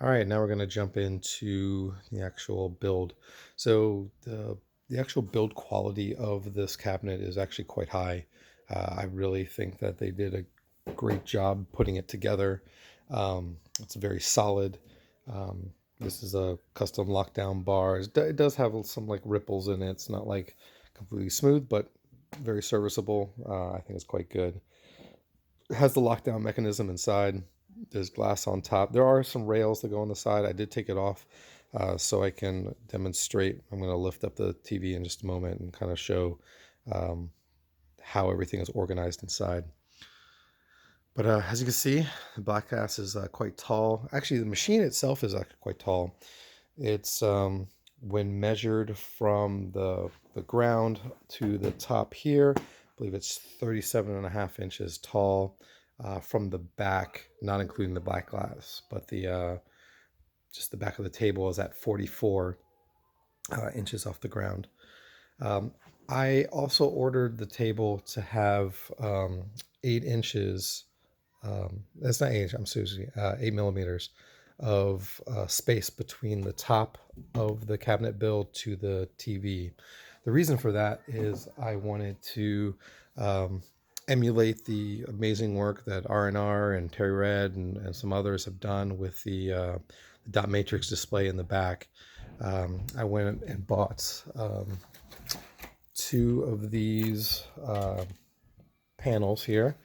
All right, now we're going to jump into the actual build. So the actual build quality of this cabinet is actually quite high. I really think that they did a great job putting it together. It's very solid. This is a custom lockdown bar. It does have some like ripples in it. It's not like completely smooth, but very serviceable. I think it's quite good. It has the lockdown mechanism inside. There's glass on top. There are some rails that go on the side. I did take it off so I can demonstrate. I'm going to lift up the TV in just a moment and kind of show um, how everything is organized inside. But as you can see, the black glass is quite tall. Actually, the machine itself is actually quite tall. It's when measured from the ground to the top here, I believe it's 37.5 inches tall from the back, not including the black glass, but the just the back of the table is at 44 inches off the ground. I also ordered the table to have 8 inches. That's not 8 inches, I'm seriously 8 millimeters of space between the top of the cabinet build to the TV. The reason for that is I wanted to emulate the amazing work that R&R and Terry Red and some others have done with the dot matrix display in the back. I went and bought two of these panels here,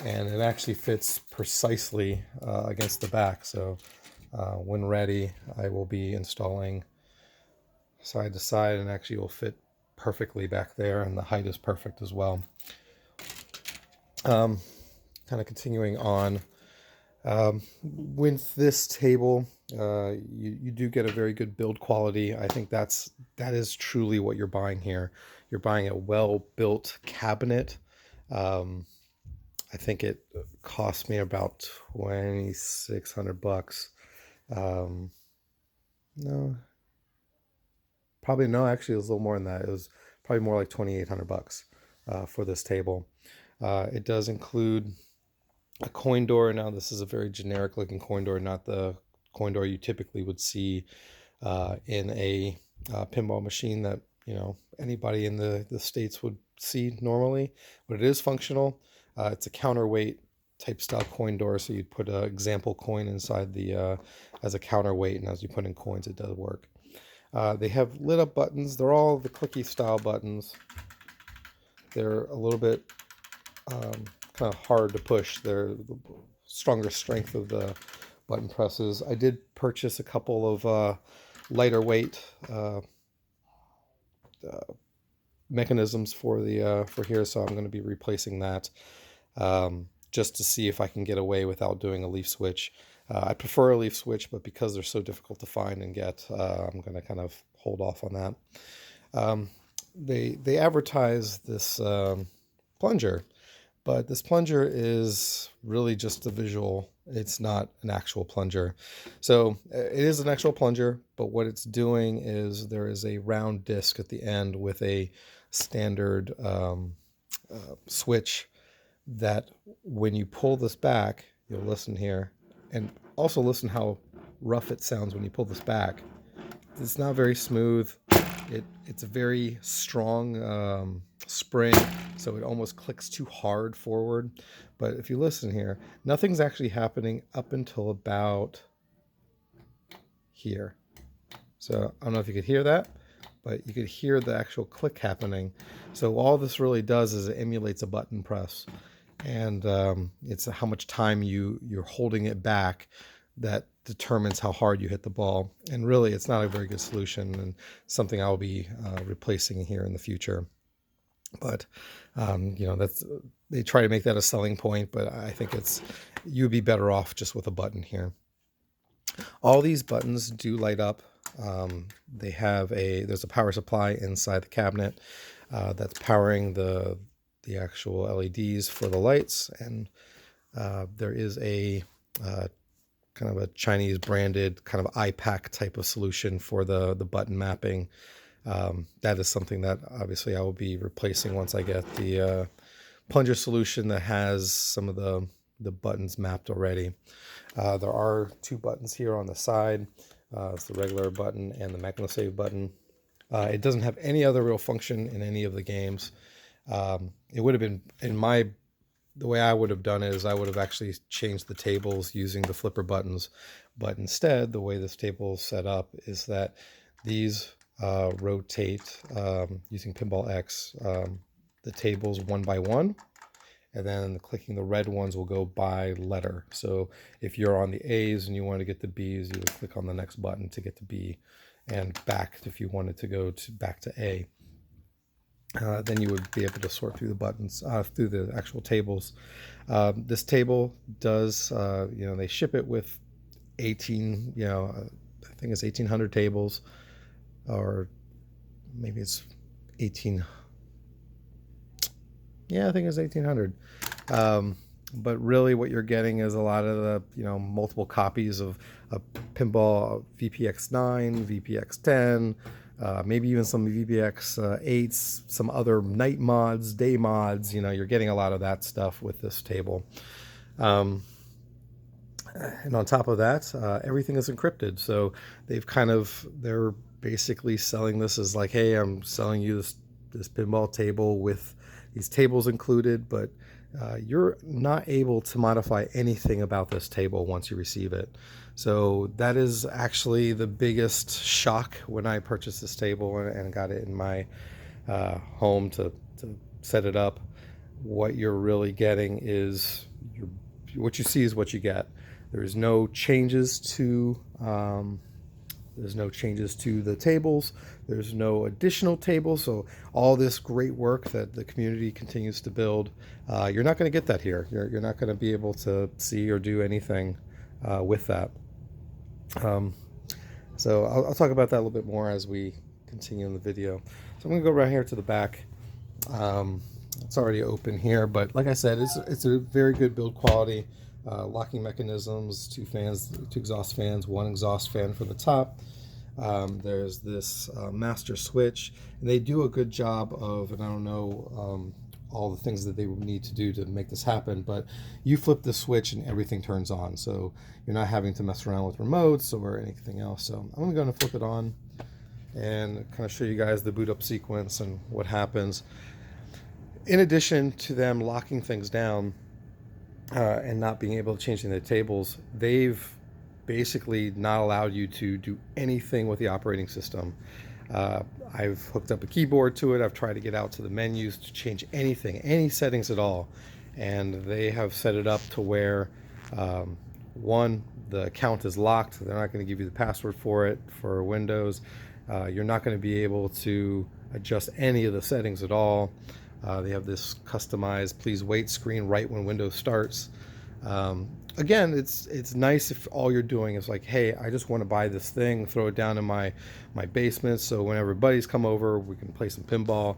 and it actually fits precisely against the back. So when ready, I will be installing side to side, and actually will fit perfectly back there, and the height is perfect as well. Kind of continuing on, with this table, you do get a very good build quality. I think that is truly what you're buying here. You're buying a well-built cabinet. I think it cost me about $2,600. No, probably no. Actually, it was a little more than that. It was probably more like $2,800 for this table. It does include a coin door. Now, this is a very generic looking coin door, not the coin door you typically would see in a pinball machine that anybody in the States would see normally, but it is functional. It's a counterweight type style coin door, so you'd put an example coin inside the as a counterweight, and as you put in coins, it does work. They have lit up buttons. They're all the clicky style buttons. They're a little bit kind of hard to push. They're the stronger strength of the button presses. I did purchase a couple of lighter weight mechanisms for the for here, so I'm going to be replacing that just to see if I can get away without doing a leaf switch. I prefer a leaf switch, but because they're so difficult to find and get, I'm going to kind of hold off on that. They advertise this plunger, but this plunger is really just a visual. It's not an actual plunger. So it is an actual plunger, but what it's doing is there is a round disc at the end with a standard switch that when you pull this back, you'll listen here, and also listen how rough it sounds when you pull this back. It's not very smooth. It's a very strong spring, so it almost clicks too hard forward. But if you listen here, nothing's actually happening up until about here. So I don't know if you could hear that, but you could hear the actual click happening. So all this really does is it emulates a button press, and it's how much time you're holding it back that determines how hard you hit the ball. And really, it's not a very good solution, and something I'll be replacing here in the future. But that's, they try to make that a selling point, but I think you'd be better off just with a button here. All these buttons do light up. There's a power supply inside the cabinet that's powering the actual LEDs for the lights, and there is a kind of a Chinese branded kind of iPack type of solution for the button mapping. That is something that obviously I will be replacing once I get the plunger solution that has some of the the buttons mapped already. There are two buttons here on the side. It's the regular button and the MagnaSave button. It doesn't have any other real function in any of the games. It would have been, the way I would have done it is I would have actually changed the tables using the flipper buttons. But instead, the way this table is set up is that these rotate using Pinball X, the tables one by one. And then clicking the red ones will go by letter. So if you're on the A's and you want to get the B's, you would click on the next button to get to B, and back if you wanted to go back to A. Then you would be able to sort through the buttons, through the actual tables. This table does, they ship it with 18, I think it's 1,800 tables, or maybe it's 18. Yeah, I think it's 1,800. But really what you're getting is a lot of the, multiple copies of Pinball VPX9, VPX10, maybe even some VPX8s, some other night mods, day mods. You're getting a lot of that stuff with this table. And on top of that, everything is encrypted. So they're basically selling this as like, hey, I'm selling you this pinball table with these tables included, but you're not able to modify anything about this table once you receive it. So that is actually the biggest shock when I purchased this table and got it in my home to set it up. What you're really getting is what you see is what you get. There's no changes to the tables. There's no additional tables. So all this great work that the community continues to build, you're not going to get that here. You're not going to be able to see or do anything with that. So I'll talk about that a little bit more as we continue in the video. So I'm going to go right here to the back. It's already open here, but like I said, it's a very good build quality. Locking mechanisms, two exhaust fans, one exhaust fan for the top. There's this master switch, and they do a good job of, and I don't know all the things that they would need to do to make this happen, but you flip the switch and everything turns on, so you're not having to mess around with remotes or anything else. So I'm going to flip it on and kind of show you guys the boot up sequence and what happens. In addition to them locking things down and not being able to change the tables, they've basically not allowed you to do anything with the operating system. I've hooked up a keyboard to it. I've tried to get out to the menus to change anything, any settings at all, and they have set it up to where one, the account is locked. They're not going to give you the password for it for Windows. You're not going to be able to adjust any of the settings at all. They have this customized please wait screen right when Windows starts. Again, it's nice if all you're doing is like, hey, I just want to buy this thing, throw it down in my basement, so whenever buddies come over, we can play some pinball.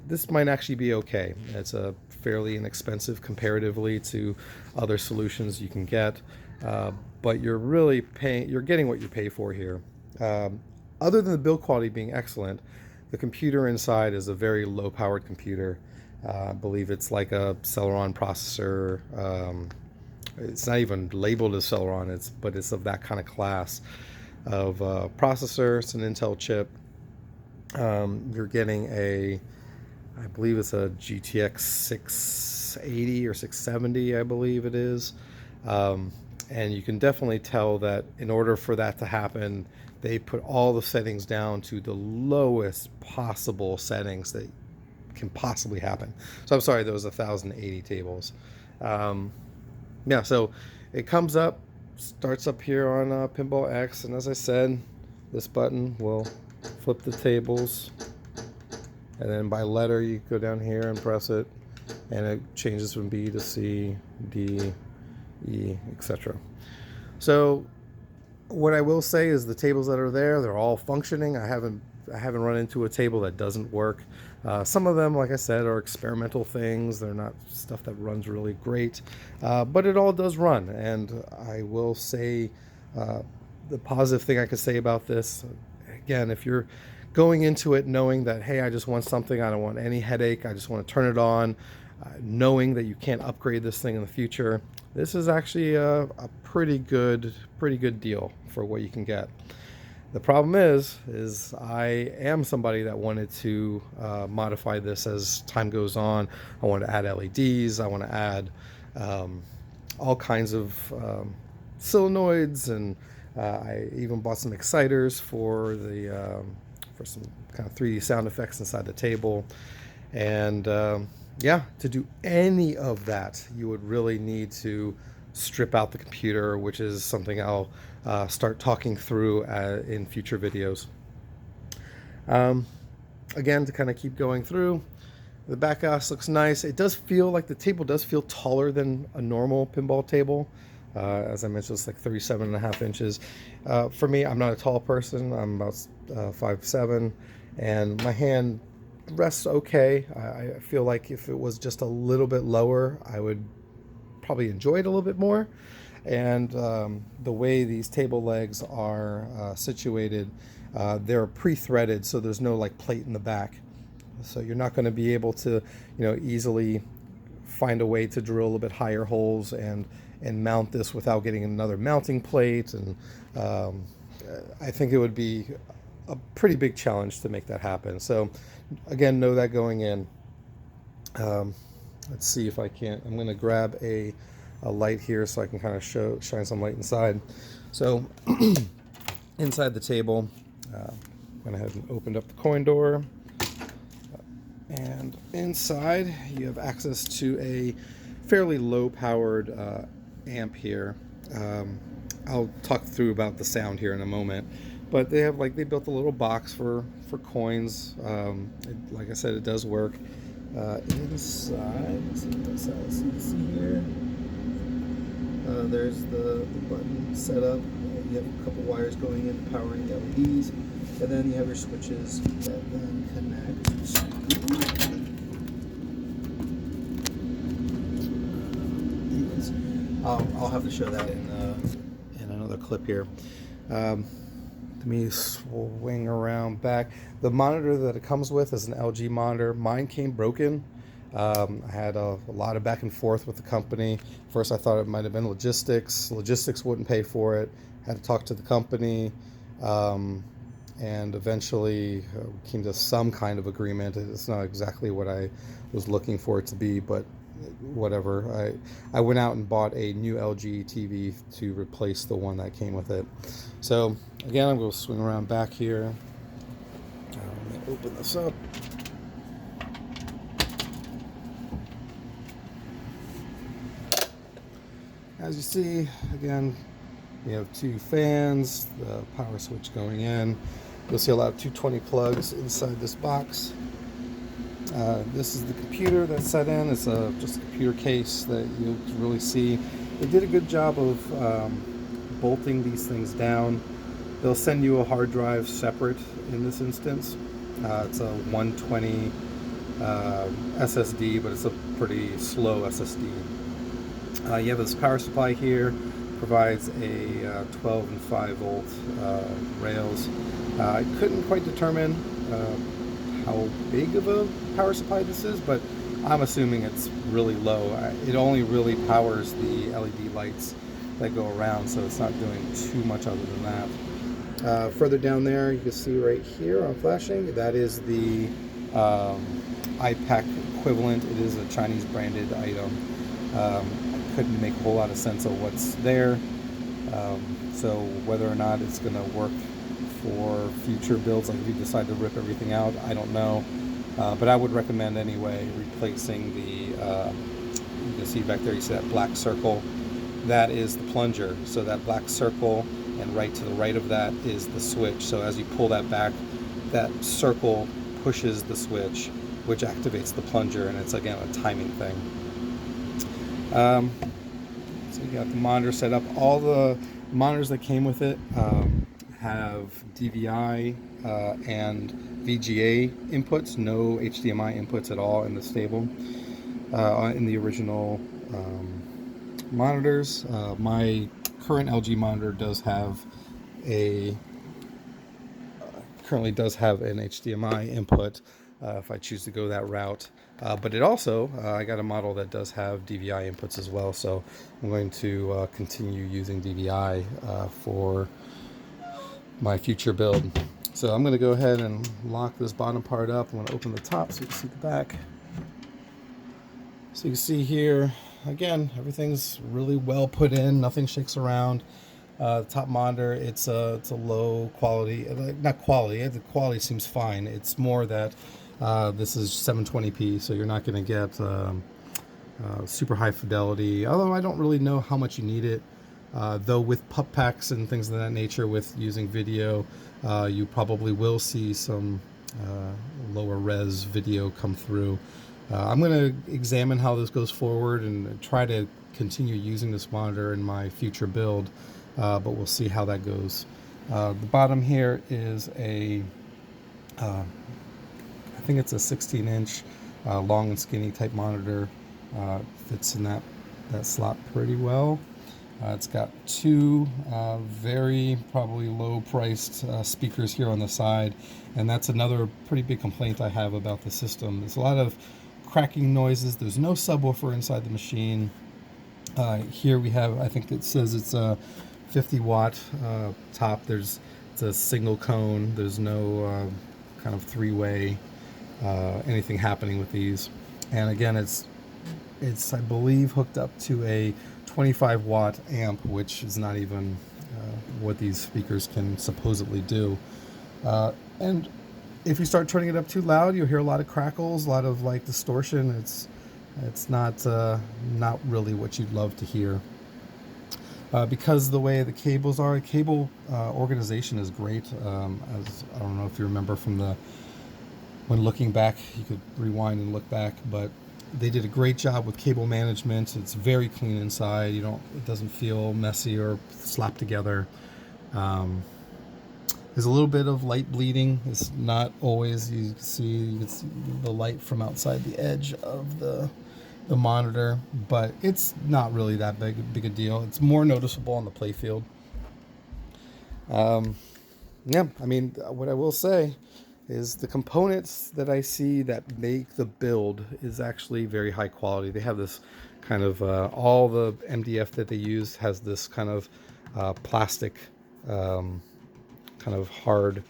This might actually be okay. It's a fairly inexpensive comparatively to other solutions you can get, but you're getting what you pay for here. Other than the build quality being excellent, the computer inside is a very low-powered computer. I believe it's like a Celeron processor. It's not even labeled as Celeron, but it's of that kind of class of processor. It's an Intel chip. You're getting I believe it's a GTX 680 or 670, I believe it is. And you can definitely tell that in order for that to happen, they put all the settings down to the lowest possible settings that can possibly happen. So I'm sorry, there was 1,080 tables. So it comes up, starts up here on Pinball X, and as I said, this button will flip the tables, and then by letter you go down here and press it, and it changes from B to C, D, E, etc. So what I will say is the tables that are there, they're all functioning. I haven't run into a table that doesn't work. Some of them, like I said, are experimental things. They're not stuff that runs really great, but it all does run. And I will say the positive thing I could say about this, again, if you're going into it knowing that, hey, I just want something, I don't want any headache, I just want to turn it on, knowing that you can't upgrade this thing in the future, this is actually a pretty good deal for what you can get. The problem is I am somebody that wanted to modify this as time goes on. I want to add LEDs. I want to add um, all kinds of solenoids, and I even bought some exciters for some kind of 3D sound effects inside the table. And yeah, to do any of that, you would really need to strip out the computer, which is something I'll start talking through in future videos. Um, Again, to kind of keep going through, the back glass looks nice. It does feel like the table does feel taller than a normal pinball table. As I mentioned, it's like 37.5 inches. For me, I'm not a tall person. I'm about 5'7", and my hand rests okay. I feel like if it was just a little bit lower, I would probably enjoy it a little bit more. And the way these table legs are situated, they're pre-threaded, so there's no like plate in the back. So you're not going to be able to, easily find a way to drill a little bit higher holes and mount this without getting another mounting plate. And I think it would be a pretty big challenge to make that happen. So again, know that going in. Let's see if I can't. I'm going to grab a light here so I can kind of shine some light inside. So inside the table, went ahead and opened up the coin door. And inside, you have access to a fairly low-powered amp here. I'll talk through about the sound here in a moment. But they built a little box for coins. Like I said, it does work. Inside, let's see what this has. You can see here. There's the button set up. You have a couple wires going in powering the LEDs, and then you have your switches that then connect. I'll have to show that in another clip here. Let me swing around back. The monitor that it comes with is an LG monitor. Mine came broken. I had a lot of back and forth with the company. First, I thought it might have been logistics. Logistics wouldn't pay for it. Had to talk to the company, and eventually came to some kind of agreement. It's not exactly what I was looking for it to be, but whatever. I went out and bought a new LG TV to replace the one that came with it. So again, I'm going to swing around back here. Let me open this up. As you see, again, we have two fans, the power switch going in. You'll see a lot of 220 plugs inside this box. This is the computer that's set in. It's just a computer case that you'll really see. They did a good job of bolting these things down. They'll send you a hard drive separate in this instance. It's a 120 SSD, but it's a pretty slow SSD. You have this power supply here. Provides a 12 and 5 volt rails. I couldn't quite determine how big of a power supply this is, but I'm assuming it's really low. It only really powers the LED lights that go around, so it's not doing too much other than that. Further down there, you can see right here on flashing, that is the iPack equivalent. It is a Chinese branded item. I couldn't make a whole lot of sense of what's there. So whether or not it's going to work for future builds, like if you decide to rip everything out, I don't know. But I would recommend anyway replacing the, you can see back there, you see that black circle. That is the plunger. So that black circle, and right to the right of that is the switch. So as you pull that back, that circle pushes the switch, which activates the plunger, and it's again a timing thing. So you got the monitor set up. All the monitors that came with it have DVI and VGA inputs, no HDMI inputs at all in the stable. In the original monitors, my current LG monitor does have currently does have an HDMI input if I choose to go that route. But it also, I got a model that does have DVI inputs as well, so I'm going to continue using DVI for my future build. So I'm going to go ahead and lock this bottom part up. I'm going to open the top so you can see the back. So you can see here, again, everything's really well put in, nothing shakes around. The top monitor, it's a low quality, not quality, the quality seems fine. It's more that this is 720p, so you're not going to get super high fidelity, although I don't really know how much you need it. Though with pup packs and things of that nature, with using video, you probably will see some lower res video come through. I'm going to examine how this goes forward and try to continue using this monitor in my future build, but we'll see how that goes. The bottom here is I think it's a 16-inch long and skinny type monitor. Fits in that slot pretty well. It's got two very probably low-priced speakers here on the side, and that's another pretty big complaint I have about the system. There's a lot of cracking noises. There's no subwoofer inside the machine. Here we have, I think it says it's a 50-watt top. It's a single cone. There's no kind of three-way anything happening with these. And again, it's I believe hooked up to a 25-watt amp, which is not even what these speakers can supposedly do. And if you start turning it up too loud, you'll hear a lot of crackles, a lot of like distortion. It's not really what you'd love to hear. Because the way the cables are, cable organization is great. As I don't know if you remember from when looking back, you could rewind and look back, but they did a great job with cable management. It's very clean inside. It doesn't feel messy or slapped together. There's a little bit of light bleeding. It's not always. You can see the light from outside the edge of the monitor, but it's not really that big a deal. It's more noticeable on the playfield. Yeah, I mean, what I will say is the components that I see that make the build is actually very high quality. They have this kind of all the MDF that they use has this kind of plastic kind of hard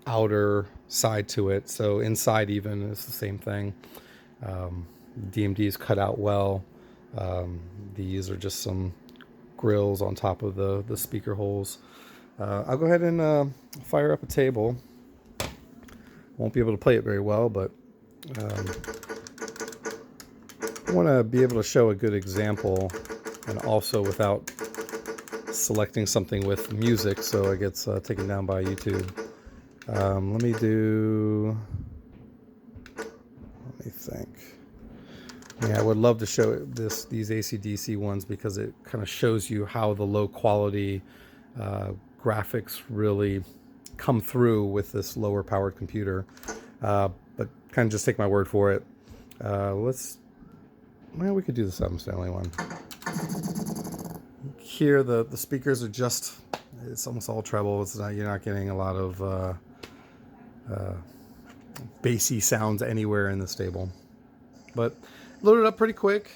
outer side to it. So inside even is the same thing. DMD is cut out well. These are just some grills on top of the speaker holes. I'll go ahead and fire up a table. Won't be able to play it very well, but I want to be able to show a good example, and also without selecting something with music so it gets taken down by YouTube. Let me think. Yeah, I would love to show these AC/DC ones because it kind of shows you how the low quality graphics really come through with this lower powered computer. But kind of just take my word for it. We could do the 7 Stanley one. Here the speakers are it's almost all treble. You're not getting a lot of bassy sounds anywhere in this table. But loaded up pretty quick.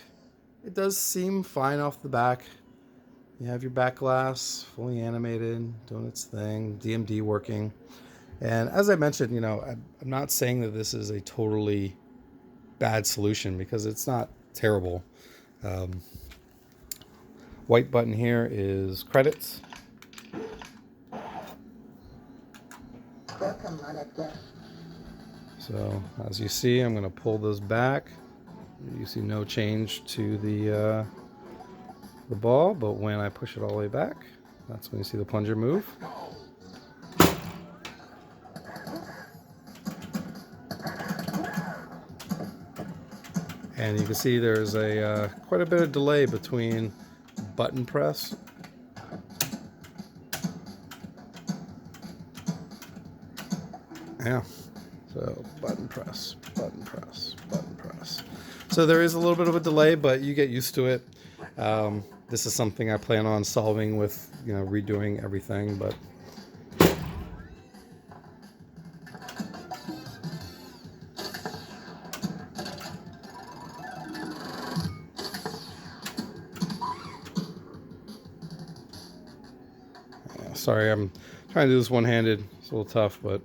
It does seem fine off the back. You have your back glass fully animated, doing its thing, DMD working. And as I mentioned, I'm not saying that this is a totally bad solution because it's not terrible. White button here is credits. So as you see, I'm going to pull this back. You see no change to the ball, but when I push it all the way back, that's when you see the plunger move. And you can see there's quite a bit of delay between button press so button press, button press, button press. So there is a little bit of a delay, but you get used to it. This is something I plan on solving with redoing everything, but Sorry, I'm trying to do this one-handed. It's a little tough, but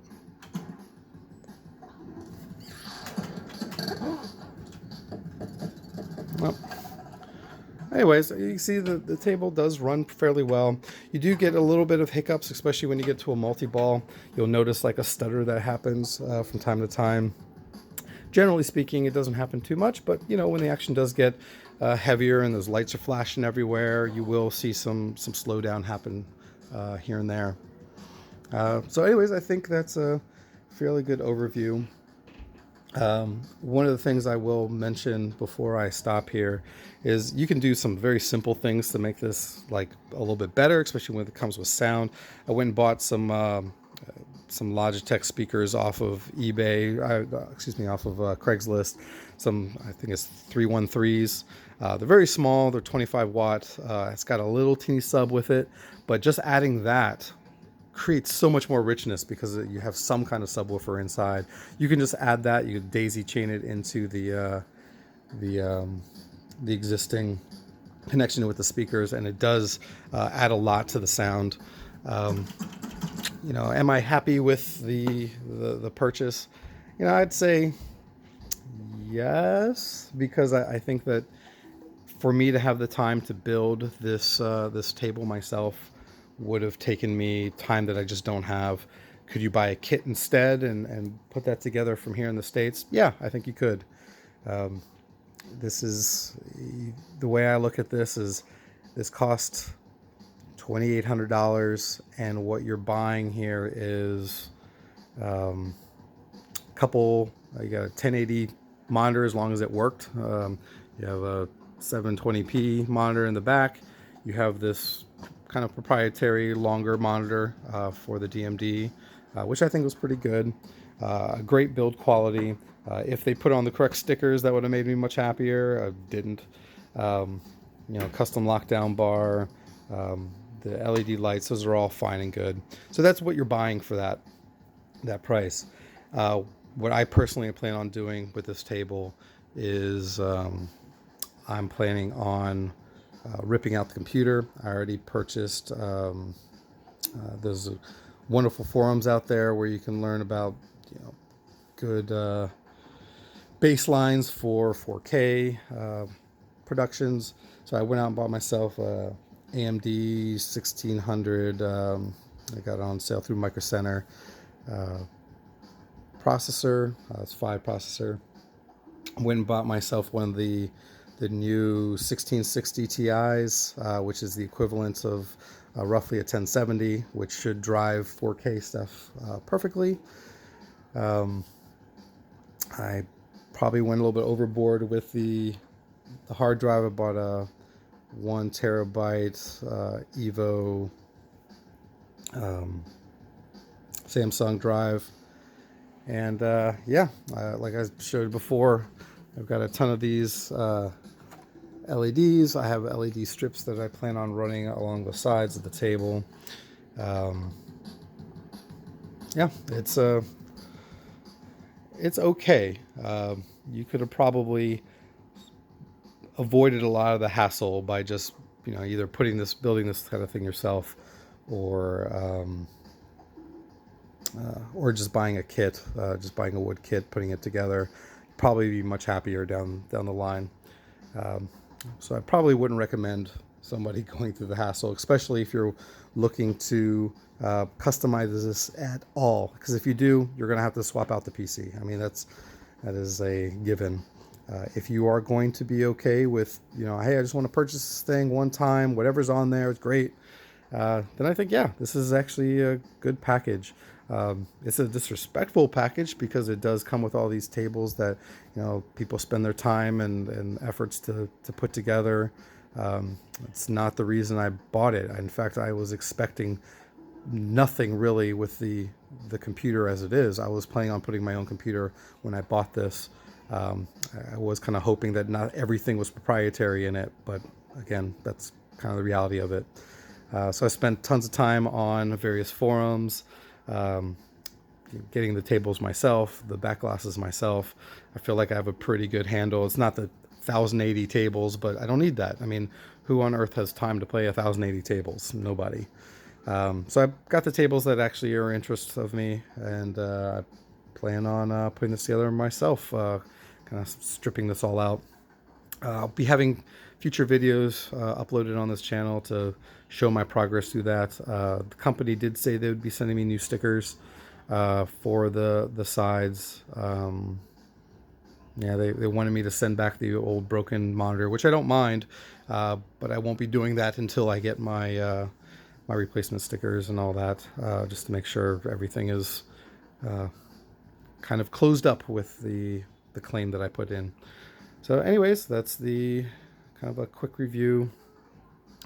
well. Anyways, you can see the table does run fairly well. You do get a little bit of hiccups, especially when you get to a multi-ball. You'll notice like a stutter that happens from time to time. Generally speaking, it doesn't happen too much, but you know, when the action does get heavier and those lights are flashing everywhere, you will see some slowdown happen here and there. So anyways, I think that's a fairly good overview. One of the things I will mention before I stop here is you can do some very simple things to make this like a little bit better, especially when it comes with sound. I went and bought some Logitech speakers off of eBay, off of Craigslist. Some, I think it's 313s. They're very small. They're 25 watt. It's got a little teeny sub with it, but just adding that creates so much more richness because you have some kind of subwoofer inside. You can just add that. You can daisy chain it into the existing connection with the speakers, and it does add a lot to the sound. You know, am I happy with the purchase? You know, I'd say yes, because I think that for me to have the time to build this this table myself would have taken me time that I just don't have. Could you buy a kit instead and put that together from here in the States? Yeah, I think you could. This is the way I look at this is this cost $2,800, and what you're buying here is couple. You got a 1080 monitor as long as it worked. You have a 720p monitor in the back. You have this kind of proprietary longer monitor for the DMD, which I think was pretty good. A great build quality. If they put on the correct stickers, that would have made me much happier. I didn't. You know, custom lockdown bar, the LED lights, those are all fine and good. So that's what you're buying for that price. What I personally plan on doing with this table is I'm planning on ripping out the computer. I already purchased, there's wonderful forums out there where you can learn about, you know, good baselines for 4K productions. So I went out and bought myself a AMD 1600. I got it on sale through Micro Center. Processor, it's 5 processor. Went and bought myself one of the new 1660 Ti's, which is the equivalent of roughly a 1070, which should drive 4K stuff perfectly. I probably went a little bit overboard with the hard drive. I bought a 1 terabyte Evo Samsung drive, and yeah, like I showed before, I've got a ton of these LEDs. I have LED strips that I plan on running along the sides of the table. Yeah, it's okay. You could have probably avoided a lot of the hassle by just, you know, either building this kind of thing yourself, or just buying a kit, just buying a wood kit, putting it together. Probably be much happier down the line. So I probably wouldn't recommend somebody going through the hassle, especially if you're looking to customize this at all. Because if you do, you're going to have to swap out the PC. I mean, that is a given. If you are going to be okay with, you know, hey, I just want to purchase this thing one time, whatever's on there, it's great. Then I think, yeah, this is actually a good package. It's a disrespectful package because it does come with all these tables that, you know, people spend their time and efforts to put together. It's not the reason I bought it. In fact, I was expecting nothing really with the computer as it is. I was planning on putting my own computer when I bought this. I was kind of hoping that not everything was proprietary in it, but again, that's kind of the reality of it. So I spent tons of time on various forums, getting the tables myself, the back glasses myself. I feel like I have a pretty good handle. It's not the 1080 tables, but I don't need that. I mean, who on earth has time to play 1080 tables? Nobody. So I've got the tables that actually are interests of me, and I plan on putting this together myself, kind of stripping this all out. I'll be having future videos uploaded on this channel to show my progress through that. The company did say they would be sending me new stickers for the sides. Yeah, they wanted me to send back the old broken monitor, which I don't mind, but I won't be doing that until I get my replacement stickers and all that, just to make sure everything is kind of closed up with the claim that I put in. So anyways, that's the kind of a quick review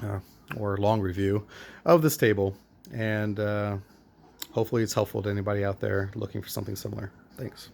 uh, or long review of this table, and hopefully it's helpful to anybody out there looking for something similar. Thanks.